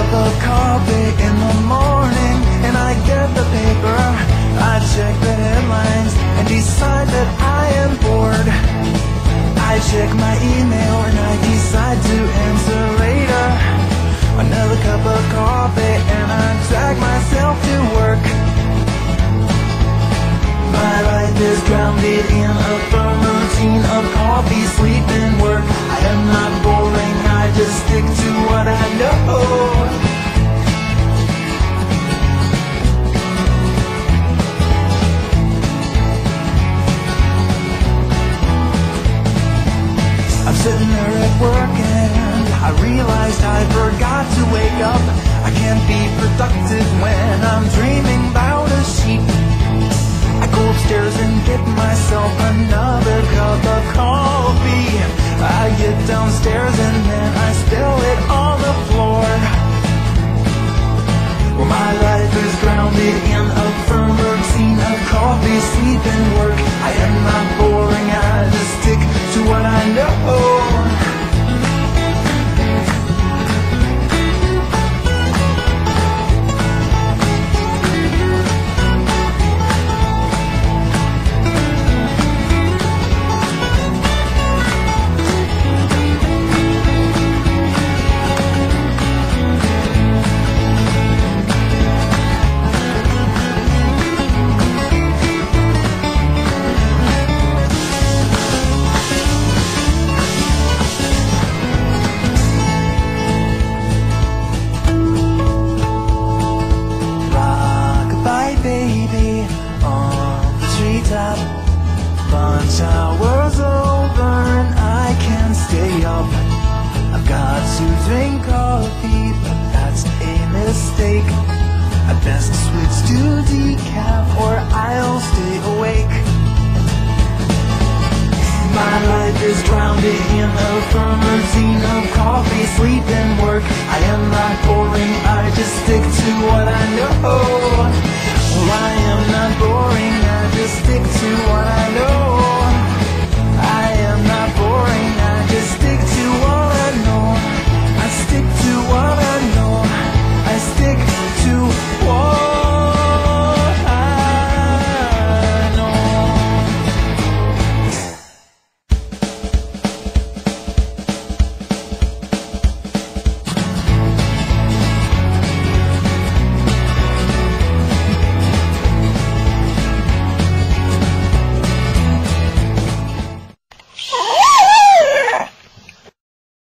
cup of coffee in the morning, and I get the paper. I check the headlines and decide that I am bored. I check my email and I decide to answer later. Another cup of coffee and I drag myself to work. My life is grounded in a firm routine of coffee, sleep, and work. I am not boring, I just stick to what I know. I'm sitting there at work and I realized I forgot to wake up. I can't be productive when I'm dreaming about a sheep. I go upstairs and get myself another cup of coffee. I get downstairs and then I spill it on the floor. Well, my life is grounded in a firm routine of coffee, sleep, and work. I am not boring, I just stick to what I know. Lunch hour's over and I can't stay up. I've got to drink coffee, but that's a mistake. I best switch to decaf or I'll stay awake. My life is grounded in a firm routine of coffee, sleep, and work. I am not boring, I just stick to what I know. Well, I am not boring.